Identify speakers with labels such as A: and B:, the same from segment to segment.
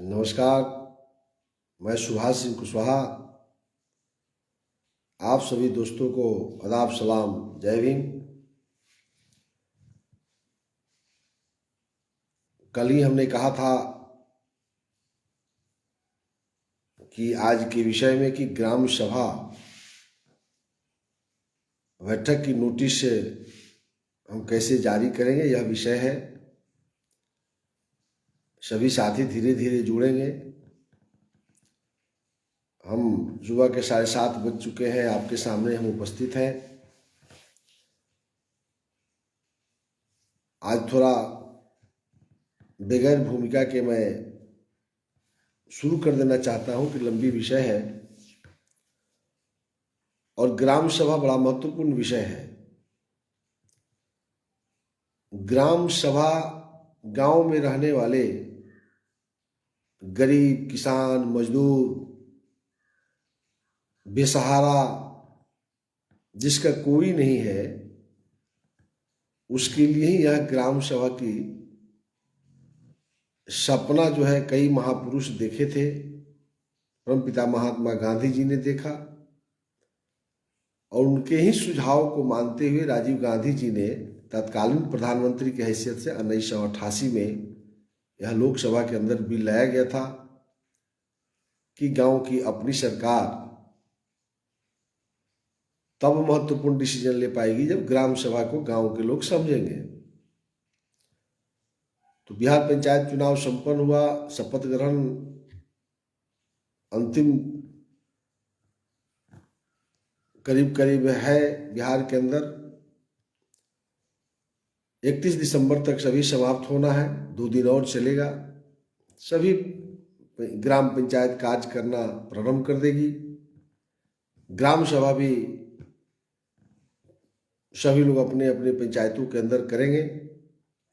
A: नमस्कार। मैं सुभाष सिंह कुशवाहा आप सभी दोस्तों को आदाब सलाम, जय भीम। कल ही हमने कहा था कि आज के विषय में कि ग्राम सभा बैठक की नोटिस हम कैसे जारी करेंगे, यह विषय है। सभी साथी धीरे धीरे जुड़ेंगे। हम सुबह के 7:30 बज चुके हैं, आपके सामने हम उपस्थित हैं। आज थोड़ा बगैर भूमिका के मैं शुरू कर देना चाहता हूं कि लंबी विषय है और ग्राम सभा बड़ा महत्वपूर्ण विषय है। ग्राम सभा गांव में रहने वाले गरीब, किसान, मजदूर, बेसहारा, जिसका कोई नहीं है, उसके लिए ही यह ग्राम सभा की सपना जो है कई महापुरुष देखे थे। परमपिता महात्मा गांधी जी ने देखा और उनके ही सुझाव को मानते हुए राजीव गांधी जी ने तत्कालीन प्रधानमंत्री की हैसियत से 1988 में यह लोकसभा के अंदर बिल लाया गया था कि गांव की अपनी सरकार तब महत्वपूर्ण डिसीजन ले पाएगी जब ग्राम सभा को गांव के लोग समझेंगे। तो बिहार पंचायत चुनाव संपन्न हुआ, शपथ ग्रहण अंतिम करीब करीब है बिहार के अंदर। 31 दिसंबर तक सभी समाप्त होना है, 2 दिन और चलेगा। सभी ग्राम पंचायत कार्य करना प्रारंभ कर देगी। ग्राम सभा भी सभी लोग अपने अपने पंचायतों के अंदर करेंगे।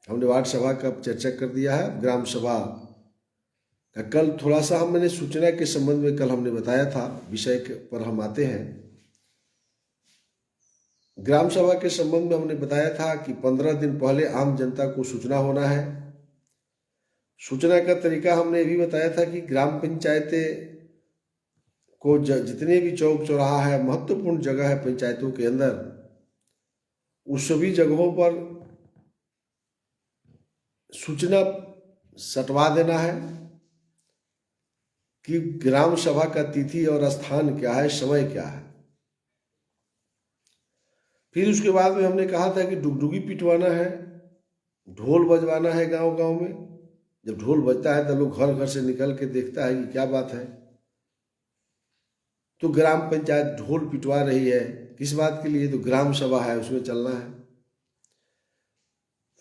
A: हमने वार्ड सभा का चर्चा कर दिया है। ग्राम सभा का कल थोड़ा सा मैंने सूचना के संबंध में कल हमने बताया था, विषय पर हम आते हैं। ग्राम सभा के संबंध में हमने बताया था कि 15 दिन पहले आम जनता को सूचना होना है। सूचना का तरीका हमने ये भी बताया था कि ग्राम पंचायतें को जितने भी चौक चौराहा है, महत्वपूर्ण जगह है पंचायतों के अंदर, उस सभी जगहों पर सूचना सटवा देना है कि ग्राम सभा का तिथि और स्थान क्या है, समय क्या है। फिर उसके बाद में हमने कहा था कि डुगडुगी पिटवाना है, ढोल बजवाना है गांव गांव में। जब ढोल बजता है तो लोग घर घर से निकल के देखता है कि क्या बात है। तो ग्राम पंचायत ढोल पिटवा रही है, किस बात के लिए? तो ग्राम सभा है, उसमें चलना है।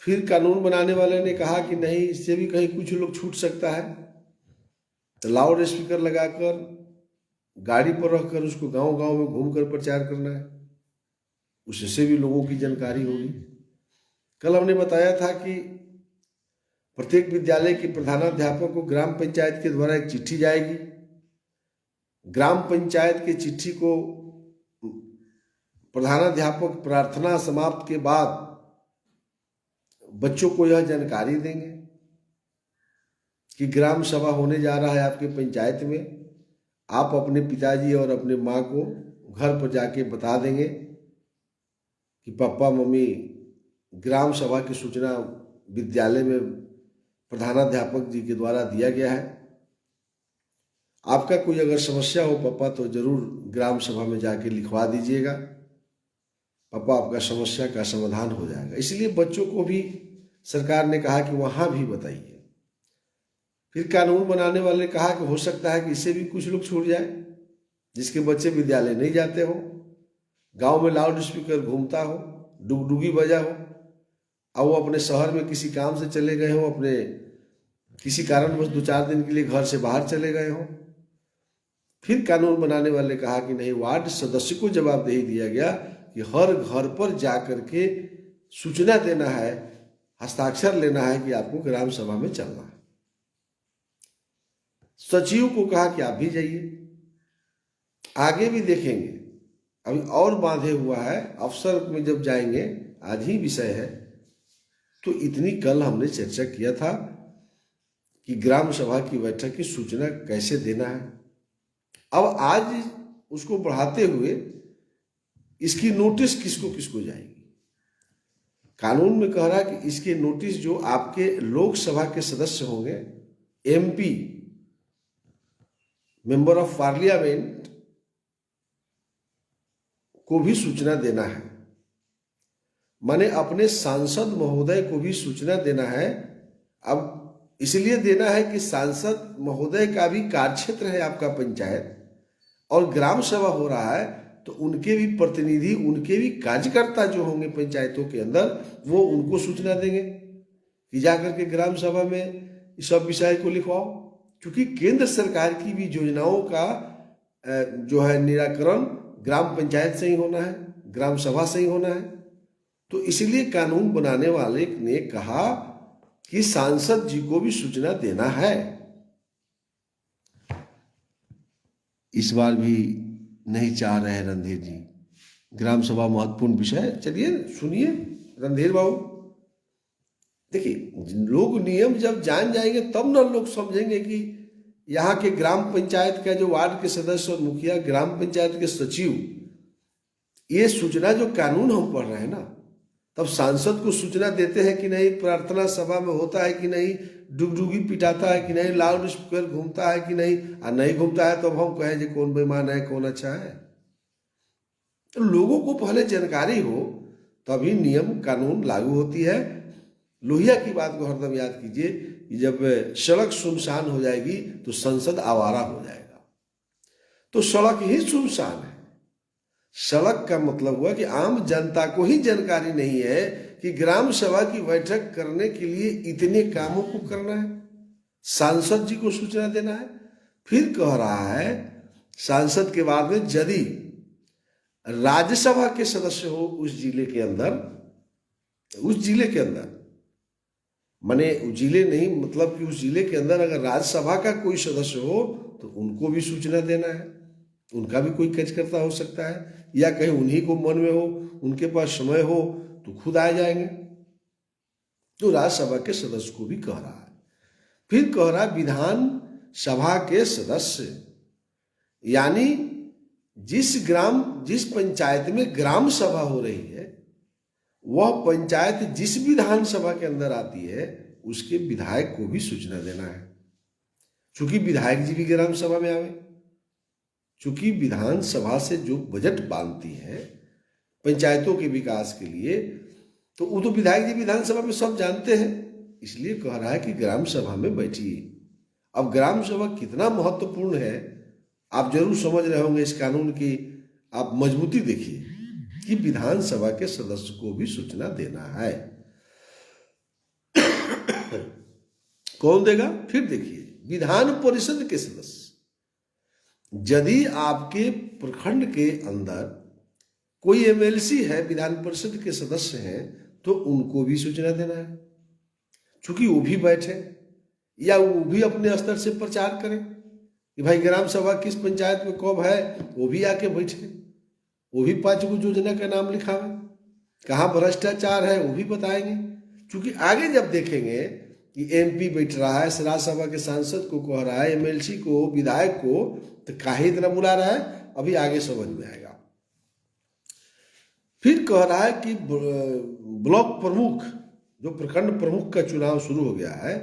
A: फिर कानून बनाने वाले ने कहा कि नहीं, इससे भी कहीं कुछ लोग छूट सकता है, तो लाउड स्पीकर लगाकर गाड़ी पर रखकर उसको गांव गांव में घूमकर प्रचार करना है, उससे भी लोगों की जानकारी होगी। कल हमने बताया था कि प्रत्येक विद्यालय के प्रधानाध्यापक को ग्राम पंचायत के द्वारा एक चिट्ठी जाएगी। ग्राम पंचायत की चिट्ठी को प्रधानाध्यापक प्रार्थना समाप्त के बाद बच्चों को यह जानकारी देंगे कि ग्राम सभा होने जा रहा है आपके पंचायत में। आप अपने पिताजी और अपने माँ को घर पर जाके बता देंगे कि पापा मम्मी, ग्राम सभा की सूचना विद्यालय में प्रधानाध्यापक जी के द्वारा दिया गया है। आपका कोई अगर समस्या हो पापा, तो जरूर ग्राम सभा में जाके लिखवा दीजिएगा, पापा आपका समस्या का समाधान हो जाएगा। इसलिए बच्चों को भी सरकार ने कहा कि वहां भी बताइए। फिर कानून बनाने वाले ने कहा कि हो सकता है कि इससे भी कुछ लोग छूट जाए, जिसके बच्चे विद्यालय नहीं जाते हो, गांव में लाउड स्पीकर घूमता हो, डुगडुगी बजा हो, और वो अपने शहर में किसी काम से चले गए हो, अपने किसी कारणवश 2-4 दिन के लिए घर से बाहर चले गए हो। फिर कानून बनाने वाले ने कहा कि नहीं, वार्ड सदस्य को जवाबदेही दिया गया कि हर घर पर जाकर के सूचना देना है, हस्ताक्षर लेना है कि आपको ग्राम सभा में चलना है। सचिव को कहा कि आप भी जाइए। आगे भी देखेंगे, अभी और बांधे हुआ है, अफसर में जब जाएंगे, आज ही विषय है। तो इतनी कल हमने चर्चा किया था कि ग्राम सभा की बैठक की सूचना कैसे देना है। अब आज उसको बढ़ाते हुए इसकी नोटिस किसको किसको जाएगी। कानून में कह रहा है कि इसके नोटिस जो आपके लोकसभा के सदस्य होंगे, एमपी, मेंबर ऑफ पार्लियामेंट, को भी सूचना देना है। माने अपने सांसद महोदय को भी सूचना देना है। अब इसलिए देना है कि सांसद महोदय का भी कार्यक्षेत्र है आपका पंचायत, और ग्राम सभा हो रहा है तो उनके भी प्रतिनिधि, उनके भी कार्यकर्ता जो होंगे पंचायतों के अंदर, वो उनको सूचना देंगे कि जाकर के ग्राम सभा में इस सब विषय को लिखवाओ। क्योंकि केंद्र सरकार की भी योजनाओं का जो है निराकरण ग्राम पंचायत से ही होना है, ग्राम सभा से ही होना है। तो इसलिए कानून बनाने वाले ने कहा कि सांसद जी को भी सूचना देना है। इस बार भी नहीं चाह रहे रणधीर जी, ग्राम सभा महत्वपूर्ण विषय है। चलिए सुनिए रणधीर बाबू। देखिए, लोग नियम जब जान जाएंगे तब ना लोग समझेंगे कि यहाँ के ग्राम पंचायत का जो वार्ड के सदस्य और मुखिया, ग्राम पंचायत के सचिव, ये सूचना जो कानून हम पढ़ रहे हैं ना, तब सांसद को सूचना देते हैं कि नहीं, प्रार्थना सभा में होता है कि नहीं, डुगडुगी पिटाता है कि नहीं, लाउड स्पीकर घूमता है कि नहीं, और नहीं घूमता है तो हम कहें जी कौन बेईमान है, कौन अच्छा है। तो लोगों को पहले जानकारी हो तभी नियम कानून लागू होती है। लोहिया की बात को हरदम याद कीजिए कि जब सड़क सुनसान हो जाएगी तो संसद आवारा हो जाएगा। तो सड़क ही सुनसान है। सड़क का मतलब हुआ कि आम जनता को ही जानकारी नहीं है कि ग्राम सभा की बैठक करने के लिए इतने कामों को करना है, सांसद जी को सूचना देना है। फिर कह रहा है सांसद के बाद में यदि राज्यसभा के सदस्य हो उस जिले के अंदर, माने जिले नहीं, मतलब कि उस जिले के अंदर अगर राज्यसभा का कोई सदस्य हो तो उनको भी सूचना देना है। उनका भी कोई कार्यकर्ता हो सकता है, या कहीं उन्हीं को मन में हो, उनके पास समय हो तो खुद आ जाएंगे। तो राज्यसभा के सदस्य को भी कह रहा है। फिर कह रहा है विधान सभा के सदस्य, यानी जिस पंचायत में ग्राम सभा हो रही है, वह पंचायत जिस विधानसभा के अंदर आती है उसके विधायक को भी सूचना देना है। चूंकि विधायक जी भी ग्राम सभा में आवे, चूंकि विधानसभा से जो बजट बांधती है पंचायतों के विकास के लिए, तो वो तो विधायक जी विधानसभा में सब जानते हैं। इसलिए कह रहा है कि ग्राम सभा में बैठिए। अब ग्राम सभा कितना महत्वपूर्ण है आप जरूर समझ रहे होंगे। इस कानून की आप मजबूती देखिए कि विधानसभा के सदस्य को भी सूचना देना है। कौन देगा? फिर देखिए, विधान परिषद के सदस्य, यदि आपके प्रखंड के अंदर कोई एमएलसी है, विधान परिषद के सदस्य हैं, तो उनको भी सूचना देना है। क्योंकि वो भी बैठे या वो भी अपने स्तर से प्रचार करें कि भाई ग्राम सभा किस पंचायत में कब है, वो भी आके बैठे, वो भी 5 गो योजना का नाम लिखावे, कहाँ भ्रष्टाचार है वो भी बताएंगे। क्योंकि आगे जब देखेंगे कि एमपी बैठ रहा है, राज्यसभा के सांसद को कह रहा है, एमएलसी को, विधायक को, तो काहे इतना बुला रहा है, अभी आगे समझ में आएगा। फिर कह रहा है कि ब्लॉक प्रमुख, जो प्रखंड प्रमुख का चुनाव शुरू हो गया है,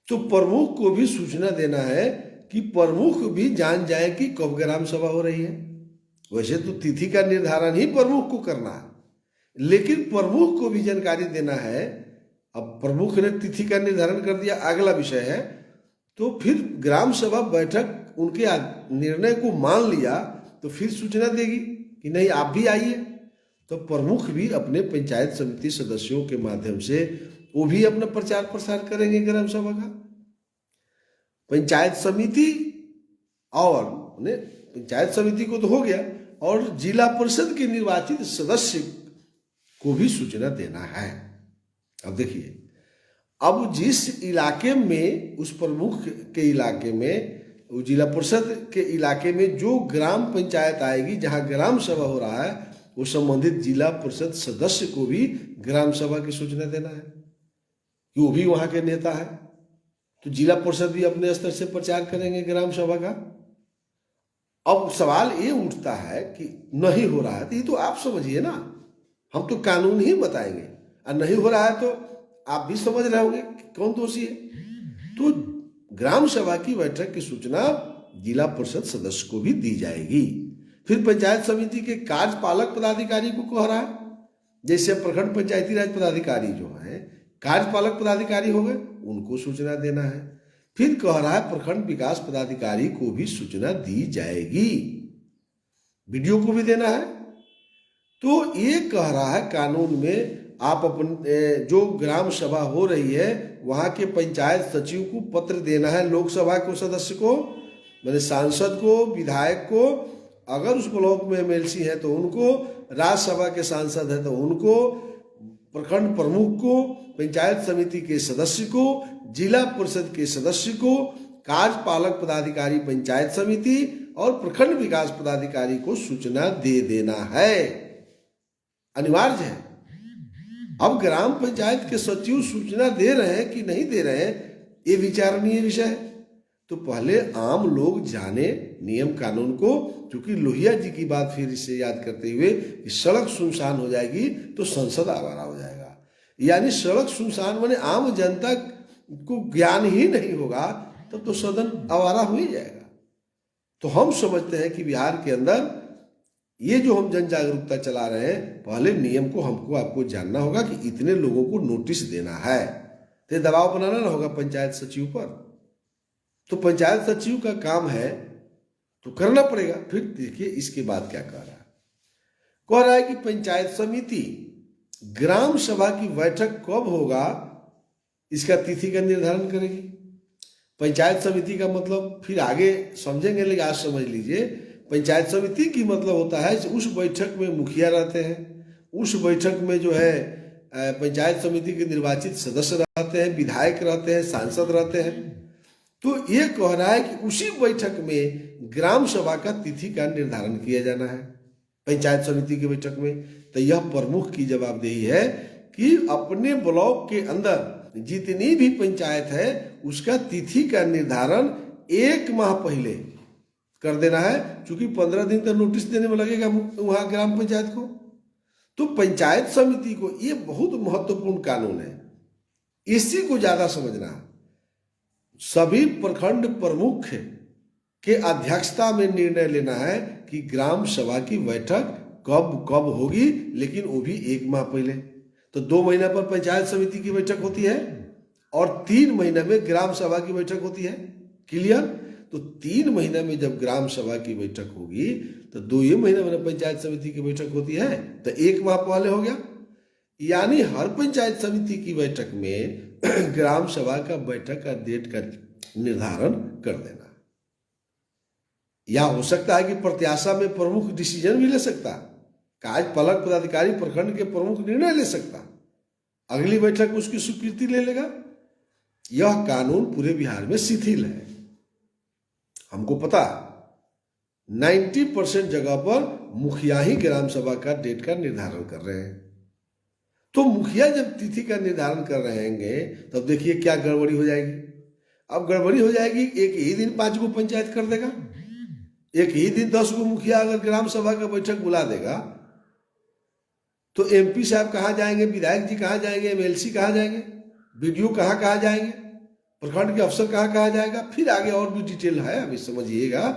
A: तो प्रमुख को भी सूचना देना है कि प्रमुख भी जान जाए कि कब ग्राम सभा हो रही है। वैसे तो तिथि का निर्धारण ही प्रमुख को करना है, लेकिन प्रमुख को भी जानकारी देना है। अब प्रमुख ने तिथि का निर्धारण कर दिया, अगला विषय है, तो फिर ग्राम सभा बैठक उनके निर्णय को मान लिया तो फिर सूचना देगी कि नहीं आप भी आइए। तो प्रमुख भी अपने पंचायत समिति सदस्यों के माध्यम से वो भी अपना प्रचार प्रसार करेंगे ग्राम सभा का। पंचायत समिति और पंचायत समिति को तो हो गया, और जिला परिषद के निर्वाचित सदस्य को भी सूचना देना है। अब देखिए, अब जिस इलाके में, उस प्रमुख के इलाके में, जिला परिषद के इलाके में जो ग्राम पंचायत आएगी, जहां ग्राम सभा हो रहा है, वो संबंधित जिला परिषद सदस्य को भी ग्राम सभा की सूचना देना है कि वो भी वहां के नेता है। तो जिला परिषद भी अपने स्तर से प्रचार करेंगे ग्राम सभा का। अब सवाल ये उठता है कि नहीं हो रहा है, तो ये तो आप समझिए ना, हम तो कानून ही बताएंगे, और नहीं हो रहा है तो आप भी समझ रहे होंगे कि कौन दोषी है। तो ग्राम सभा की बैठक की सूचना जिला परिषद सदस्य को भी दी जाएगी। फिर पंचायत समिति के कार्यपालक पदाधिकारी को कह रहा है, जैसे प्रखंड पंचायती राज पदाधिकारी जो है कार्यपालक पदाधिकारी हो गए, उनको सूचना देना है। फिर कह रहा है प्रखंड विकास पदाधिकारी को भी सूचना दी जाएगी, वीडियो को भी देना है। तो ये कह रहा है कानून में आप अपने जो ग्राम सभा हो रही है वहाँ के पंचायत सचिव को पत्र देना है, लोकसभा को सदस्य को, मैंने सांसद को, विधायक को, अगर उस ब्लॉक में एमएलसी है तो उनको, राज्यसभा के सांसद है तो उनको, प्रखंड प्रमुख को, पंचायत समिति के सदस्य को, जिला परिषद के सदस्य को, कार्यपालक पदाधिकारी पंचायत समिति और प्रखंड विकास पदाधिकारी को सूचना दे देना है, अनिवार्य है। अब ग्राम पंचायत के सचिव सूचना दे रहे हैं कि नहीं दे रहे हैं, ये विचारणीय विषय है। तो पहले आम लोग जाने नियम कानून को, क्योंकि लोहिया जी की बात फिर इससे याद करते हुए कि सड़क सुनसान हो जाएगी तो संसद आवारा हो जाएगा, यानी सड़क सुनसान माने आम जनता को ज्ञान ही नहीं होगा तब तो सदन आवारा हो ही जाएगा। तो हम समझते हैं कि बिहार के अंदर ये जो हम जन जागरूकता चला रहे हैं, पहले नियम को हमको आपको जानना होगा कि इतने लोगों को नोटिस देना है, तो दबाव बनाना ना होगा पंचायत सचिव पर। तो पंचायत सचिव का काम है तो करना पड़ेगा। फिर देखिए इसके बाद क्या कह रहा है, कह रहा है कि पंचायत समिति ग्राम सभा की बैठक कब होगा इसका तिथि का निर्धारण करेगी। पंचायत समिति का मतलब फिर आगे समझेंगे, लेकिन आज समझ लीजिए पंचायत समिति की मतलब होता है उस बैठक में मुखिया रहते हैं, उस बैठक में जो है पंचायत समिति के निर्वाचित सदस्य रहते हैं, विधायक रहते हैं, सांसद रहते हैं। तो ये कह रहा है कि उसी बैठक में ग्राम सभा का तिथि का निर्धारण किया जाना है पंचायत समिति की बैठक में। तो यह प्रमुख की जवाबदेही है कि अपने ब्लॉक के अंदर जितनी भी पंचायत है उसका तिथि का निर्धारण 1 माह पहले कर देना है, क्योंकि 15 दिन तक नोटिस देने में लगेगा वहां ग्राम पंचायत को। तो पंचायत समिति को ये बहुत महत्वपूर्ण कानून है, इसी को ज्यादा समझना है। सभी प्रखंड प्रमुख के अध्यक्षता में निर्णय लेना है कि ग्राम सभा की बैठक कब कब होगी, लेकिन वो भी 1 माह पहले। तो 2 महीना पर पंचायत समिति की बैठक होती है और 3 महीने में ग्राम सभा की बैठक होती है। क्लियर? तो 3 महीने में जब ग्राम सभा की बैठक होगी तो 2 ही महीने में पंचायत समिति की बैठक होती है, तो 1 माह पहले हो गया। यानी हर पंचायत समिति की बैठक में ग्राम सभा का बैठक का डेट का निर्धारण कर देना। या हो सकता है कि प्रत्याशा में प्रमुख डिसीजन भी ले सकता, कार्यपालक पदाधिकारी प्रखंड के प्रमुख निर्णय ले सकता, अगली बैठक में उसकी स्वीकृति ले लेगा। यह कानून पूरे बिहार में शिथिल है। हमको पता 90% जगह पर मुखिया ही ग्राम सभा का डेट का निर्धारण कर रहे हैं। तो मुखिया जब तिथि का निर्धारण कर रहे हैं तब देखिए क्या गड़बड़ी हो जाएगी। अब गड़बड़ी हो जाएगी, एक ही दिन 5 गो पंचायत कर देगा, एक ही दिन 10 गो मुखिया अगर ग्राम सभा का बैठक बुला देगा तो एमपी साहब कहाँ जाएंगे, विधायक जी कहाँ जाएंगे, एमएलसी कहाँ जाएंगे, बीडीओ कहाँ जाएंगे, प्रखंड के अफसर कहाँ जाएगा, फिर आगे और भी डिटेल है, अभी समझिएगा।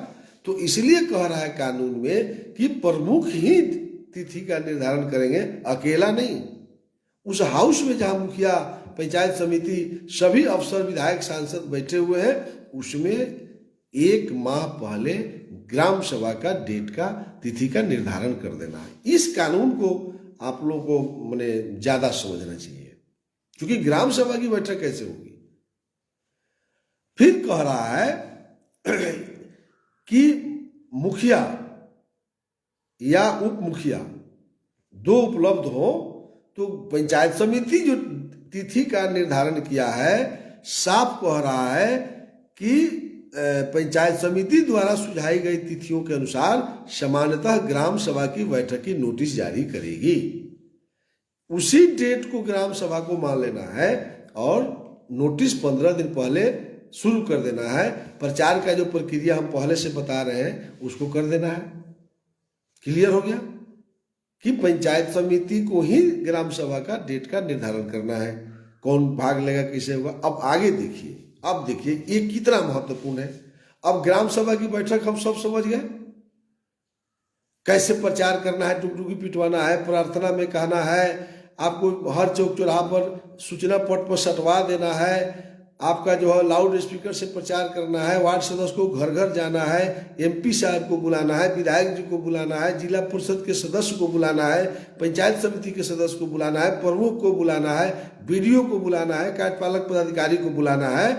A: तो इसलिए कह रहा है कानून में कि प्रमुख ही तिथि का निर्धारण करेंगे, अकेला नहीं। उस हाउस में जहां मुखिया, पंचायत समिति, सभी अफसर, विधायक, सांसद बैठे हुए हैं, उसमें 1 माह पहले ग्राम सभा का डेट का तिथि का निर्धारण कर देना है। इस कानून को आप लोगों को मैंने ज्यादा समझना चाहिए, क्योंकि ग्राम सभा की बैठक कैसे होगी। फिर कह रहा है कि मुखिया या उप मुखिया 2 उपलब्ध हो तो पंचायत समिति जो तिथि का निर्धारण किया है, साफ कह रहा है कि पंचायत समिति द्वारा सुझाई गई तिथियों के अनुसार सामान्यतः ग्राम सभा की बैठक की नोटिस जारी करेगी। उसी डेट को ग्राम सभा को मान लेना है और नोटिस 15 दिन पहले शुरू कर देना है। प्रचार का जो प्रक्रिया हम पहले से बता रहे हैं उसको कर देना है। क्लियर हो गया कि पंचायत समिति को ही ग्राम सभा का डेट का निर्धारण करना है, कौन भाग लेगा, कैसे होगा। अब आगे देखिए, अब देखिए ये कितना महत्वपूर्ण है। अब ग्राम सभा की बैठक हम सब समझ गए, कैसे प्रचार करना है, टुकटुकी पिटवाना है, प्रार्थना में कहना है, आपको हर चौक चौराहा पर सूचना पट पर सटवा देना है, आपका जो है लाउड स्पीकर से प्रचार करना है, वार्ड सदस्य को घर घर जाना है, एमपी साहब को बुलाना है, विधायक जी को बुलाना है, जिला परिषद के सदस्य को बुलाना है, पंचायत समिति के सदस्य को बुलाना है, प्रमुख को बुलाना है, बीडीओ को बुलाना है, कार्यपालक पदाधिकारी को बुलाना है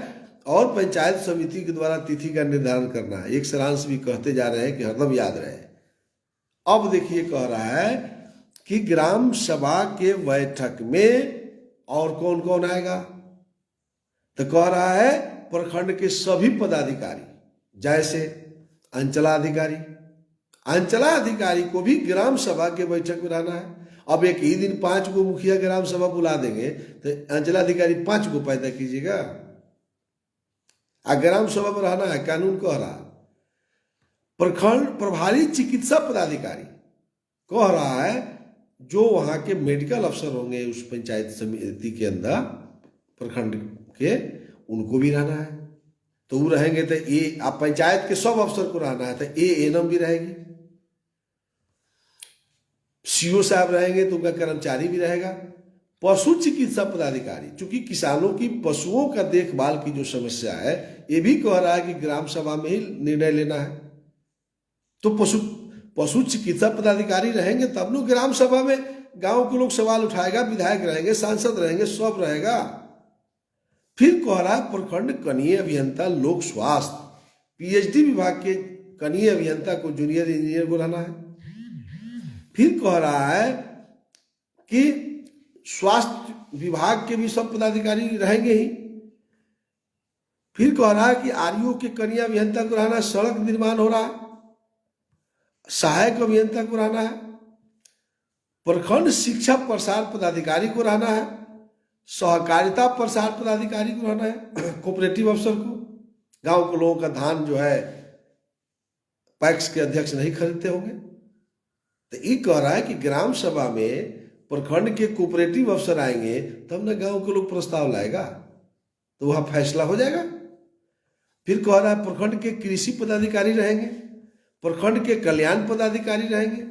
A: और पंचायत समिति के द्वारा तिथि का निर्धारण करना है। एक सारांश भी कहते जा रहे हैं कि हरदम याद रहे। अब देखिए कह रहा है कि ग्राम सभा के बैठक में और कौन कौन आएगा, तो कह रहा है प्रखंड के सभी पदाधिकारी, जैसे अंचलाधिकारी, अंचलाधिकारी को भी ग्राम सभा के बैठक में रहना है। अब एक ही दिन 5 को मुखिया ग्राम सभा बुला देंगे तो अंचलाधिकारी 5 को पैदा कीजिएगा। ग्राम सभा में रहना है, कानून कह रहा। प्रखंड प्रभारी चिकित्सा पदाधिकारी कह रहा है जो वहां के मेडिकल अफसर होंगे उस पंचायत समिति के अंदर प्रखंड के, उनको भी रहना है। तो वो रहेंगे तो ये आप पंचायत के सब अफसर को रहना है, तो एएनएम भी रहेगी, सीओ साहब रहेंगे तो उनका कर्मचारी भी रहेगा। पशु चिकित्सा पदाधिकारी, चूंकि किसानों की पशुओं का देखभाल की जो समस्या है ये भी कह रहा है कि ग्राम सभा में ही निर्णय लेना है। तो पशु चिकित्सा पदाधिकारी रहेंगे तब लोग ग्राम सभा में गांव के लोग सवाल उठाएगा, विधायक रहेंगे, सांसद रहेंगे, सब रहेगा। फिर कह रहा है प्रखंड कनीय अभियंता लोक स्वास्थ्य, पीएचडी विभाग के कनीय अभियंता को जूनियर इंजीनियर को रहना है। फिर कह रहा है कि स्वास्थ्य विभाग के भी सब पदाधिकारी रहेंगे ही। फिर कह रहा है कि आरईओ के कनीय अभियंता को रहना है, सड़क निर्माण हो रहा है, सहायक अभियंता को रहना है, प्रखंड शिक्षा प्रसार पदाधिकारी को रहना है, सहकारिता प्रसार पदाधिकारी को रहना है, कोऑपरेटिव अफसर को, गांव के लोगों का धान जो है पैक्स के अध्यक्ष नहीं खरीदते होंगे। तो ये कह रहा है कि ग्राम सभा में प्रखंड के कोऑपरेटिव अफसर आएंगे तब ना गांव के लोग प्रस्ताव लाएगा, तो वहां फैसला हो जाएगा। फिर कह रहा है प्रखंड के कृषि पदाधिकारी रहेंगे, प्रखंड के कल्याण पदाधिकारी रहेंगे,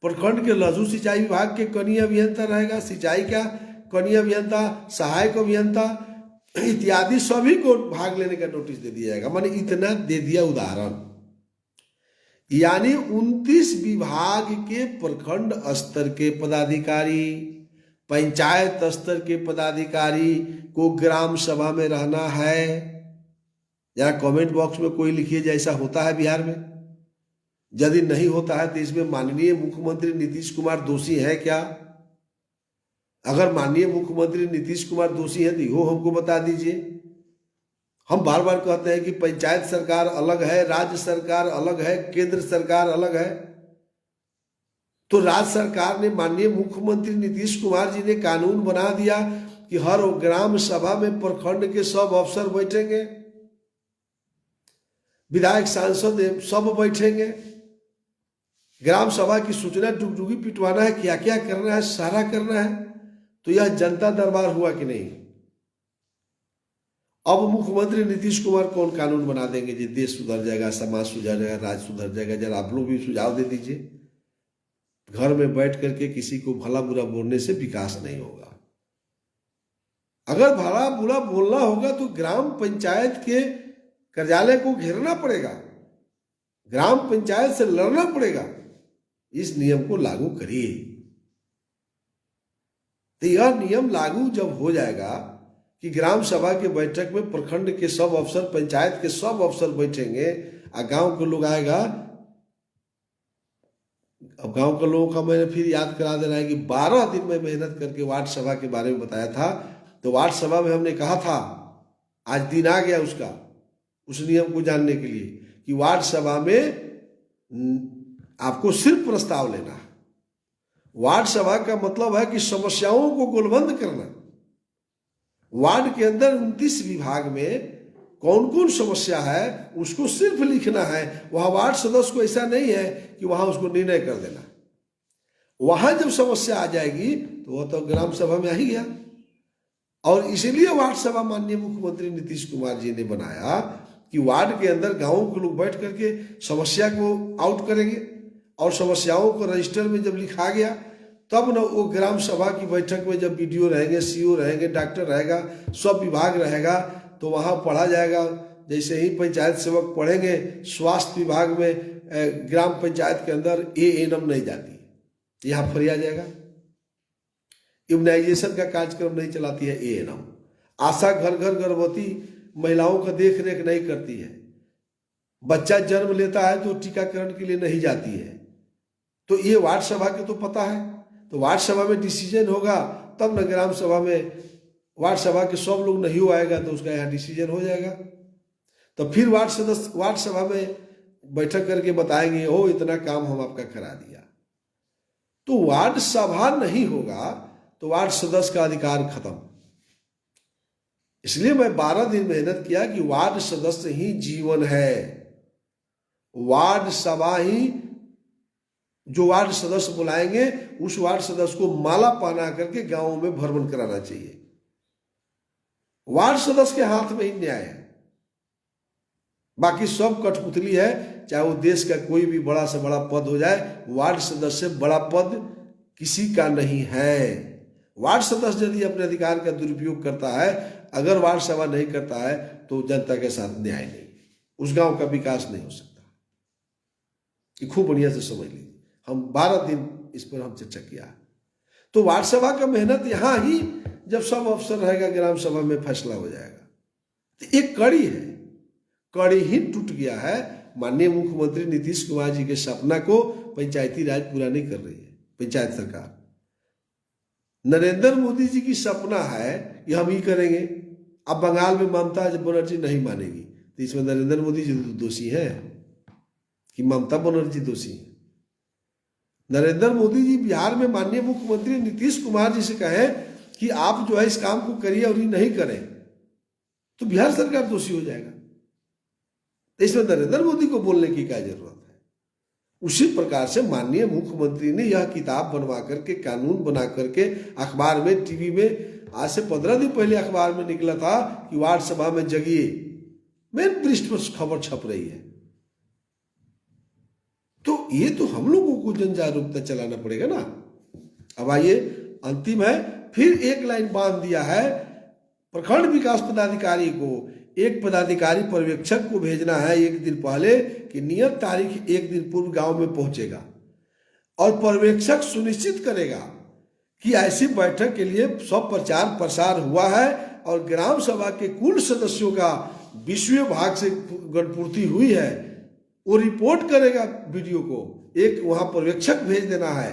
A: प्रखंड के लघु सिंचाई विभाग के कनीय अभियंता रहेगा, सिंचाई का कनीय अभियंता, सहायक अभियंता इत्यादि सभी को भाग लेने का नोटिस दे दिया जाएगा। माने इतना दे दिया उदाहरण। यानी 29 विभाग के प्रखंड स्तर के पदाधिकारी, पंचायत स्तर के पदाधिकारी को ग्राम सभा में रहना है। या कमेंट बॉक्स में कोई लिखिए जैसा होता है बिहार में। यदि नहीं होता है तो इसमें माननीय मुख्यमंत्री नीतीश कुमार दोषी है क्या? अगर माननीय मुख्यमंत्री नीतीश कुमार दोषी है तो वो हमको बता दीजिए। हम बार बार कहते हैं कि पंचायत सरकार अलग है, राज्य सरकार अलग है, केंद्र सरकार अलग है। तो राज्य सरकार ने, माननीय मुख्यमंत्री नीतीश कुमार जी ने कानून बना दिया कि हर ग्राम सभा में प्रखंड के सब अफसर बैठेंगे, विधायक सांसद सब बैठेंगे। ग्राम सभा की सूचना टुकटुकी पिटवाना है, क्या क्या करना है सारा करना है। तो यह जनता दरबार हुआ कि नहीं? अब मुख्यमंत्री नीतीश कुमार कौन कानून बना देंगे जी देश सुधर जाएगा, समाज सुधर जाएगा, राज्य सुधर जाएगा? जरा आप लोग भी सुझाव दे दीजिए। घर में बैठ करके किसी को भला बुरा बोलने से विकास नहीं होगा। अगर भला बुरा बोलना होगा तो ग्राम पंचायत के कार्यालय को घेरना पड़ेगा, ग्राम पंचायत से लड़ना पड़ेगा। इस नियम को लागू करिए। तो यह नियम लागू जब हो जाएगा कि ग्राम सभा के बैठक में प्रखंड के सब अफसर, पंचायत के सब अफसर बैठेंगे और गांव के लोग आएगा। अब गांव के लोगों का मैंने फिर याद करा देना है कि 12 दिन में मेहनत करके वार्ड सभा के बारे में बताया था। तो वार्ड सभा में हमने कहा था, आज दिन आ गया उसका, उस नियम को जानने के लिए कि वार्ड सभा में आपको सिर्फ प्रस्ताव लेना है। वार्ड सभा का मतलब है कि समस्याओं को गोलबंद करना। वार्ड के अंदर 29 विभाग में कौन कौन समस्या है उसको सिर्फ लिखना है। वहाँ वार्ड सदस्य को ऐसा नहीं है कि वहाँ उसको निर्णय कर देना। वहाँ जब समस्या आ जाएगी तो वह तो ग्राम सभा में आ ही गया। और इसीलिए वार्ड सभा माननीय मुख्यमंत्री नीतीश कुमार जी ने बनाया कि वार्ड के अंदर गाँव के लोग बैठ करके समस्या को आउट करेंगे, और समस्याओं को रजिस्टर में जब लिखा गया तब न वो ग्राम सभा की बैठक में जब बीडीओ रहेंगे, सीओ रहेंगे, डॉक्टर रहेगा, सब विभाग रहेगा, तो वहाँ पढ़ा जाएगा। जैसे ही पंचायत सेवक पढ़ेंगे, स्वास्थ्य विभाग में ग्राम पंचायत के अंदर एएनएम नहीं जाती, यहाँ फरिया जाएगा। इम्यूनाइजेशन का कार्यक्रम नहीं चलाती है एएनएम। आशा घर घर गर्भवती महिलाओं का देख रेख नहीं करती है। बच्चा जन्म लेता है तो टीकाकरण के लिए नहीं जाती है। तो ये वार्ड सभा के तो पता है, तो वार्ड सभा में डिसीजन होगा तब न ग्राम सभा में, वार्ड सभा के सब लोग नहीं हो आएगा तो उसका यहाँ डिसीजन हो जाएगा। तो फिर वार्ड सदस्य वार्ड सभा में बैठक करके बताएंगे हो इतना काम हम आपका करा दिया। तो वार्ड सभा नहीं होगा तो वार्ड सदस्य का अधिकार खत्म। इसलिए मैं 12 दिन मेहनत किया कि वार्ड सदस्य ही जीवन है। वार्ड सभा ही, जो वार्ड सदस्य बुलाएंगे उस वार्ड सदस्य को माला पहना करके गांवों में भ्रमण कराना चाहिए। वार्ड सदस्य के हाथ में ही न्याय है, बाकी सब कठपुतली है। चाहे वो देश का कोई भी बड़ा से बड़ा पद हो जाए, वार्ड सदस्य से बड़ा पद किसी का नहीं है। वार्ड सदस्य यदि अपने अधिकार का दुरुपयोग करता है, अगर वार्ड सभा नहीं करता है तो जनता के साथ न्याय नहीं, उस गांव का विकास नहीं हो सकता। ये खूब बढ़िया से समझ लीजिए। हम 12 दिन इस पर हम चर्चा किया। तो वार्ड सभा का मेहनत यहाँ ही जब सब अफसर रहेगा ग्राम सभा में फैसला हो जाएगा। तो एक कड़ी है, कड़ी ही टूट गया है। माननीय मुख्यमंत्री नीतीश कुमार जी के सपना को पंचायती राज पूरा नहीं कर रही है पंचायत सरकार। नरेंद्र मोदी जी की सपना है कि हम ही करेंगे। अब बंगाल में ममता बनर्जी नहीं मानेगी तो इसमें नरेंद्र मोदी जी दोषी है कि ममता बनर्जी दोषी है? नरेंद्र मोदी जी बिहार में माननीय मुख्यमंत्री नीतीश कुमार जी से कहें कि आप जो है इस काम को करिए और ये नहीं करें तो बिहार सरकार दोषी हो जाएगा। तो इसमें नरेंद्र मोदी को बोलने की क्या जरूरत है? उसी प्रकार से माननीय मुख्यमंत्री ने यह किताब बनवा करके, कानून बना करके अखबार में, टीवी में, आज से 15 दिन पहले अखबार में निकला था कि वार्ड सभा में जगिए, मेन पृष्ठ पर खबर छप रही है। तो ये तो हम लोगों को जन जागरूकता चलाना पड़ेगा ना। अब आइए अंतिम है, फिर एक लाइन बांध दिया है, प्रखंड विकास पदाधिकारी को एक पदाधिकारी पर्यवेक्षक को भेजना है 1 दिन पहले कि नियत तारीख 1 दिन पूर्व गांव में पहुंचेगा, और पर्यवेक्षक सुनिश्चित करेगा कि ऐसी बैठक के लिए सब प्रचार प्रसार हुआ है और ग्राम सभा के कुल सदस्यों का 20वें भाग से गणपूर्ति हुई है। वो रिपोर्ट करेगा वीडियो को, एक वहां पर्यवेक्षक भेज देना है,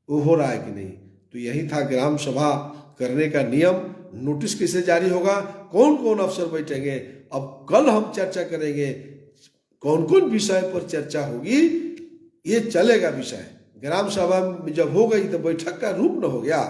A: वो हो रहा है कि नहीं। तो यही था ग्राम सभा करने का नियम। नोटिस कैसे जारी होगा, कौन कौन अफसर बैठेंगे, अब कल हम चर्चा करेंगे कौन कौन विषय पर चर्चा होगी। ये चलेगा विषय, ग्राम सभा में जब हो गई तो बैठक का रूप न हो गया।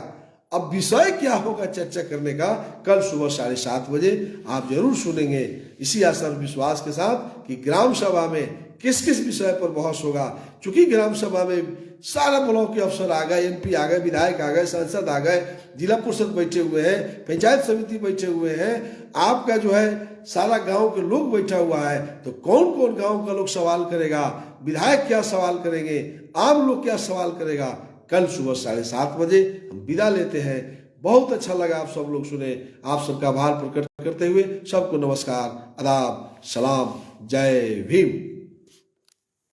A: अब विषय क्या होगा चर्चा करने का, कल सुबह 7:30 बजे आप जरूर सुनेंगे। इसी आशा और विश्वास के साथ कि ग्राम सभा में किस किस विषय पर बहस होगा। चूंकि ग्राम सभा में सारा ब्लॉक के अफसर आ गए, एमपी आ गए, विधायक आ गए, सांसद आ गए, जिला परिषद बैठे हुए हैं, पंचायत समिति बैठे हुए हैं, आपका जो है सारा गांव के लोग बैठा हुआ है। तो कौन कौन गांव का लोग सवाल करेगा, विधायक क्या सवाल करेंगे, आम लोग क्या सवाल करेगा, कल सुबह 7:30 बजे हम विदा लेते हैं। बहुत अच्छा लगा आप सब लोग सुने। आप सबका आभार प्रकट करते हुए सबको नमस्कार, आदाब, सलाम, जय भीम।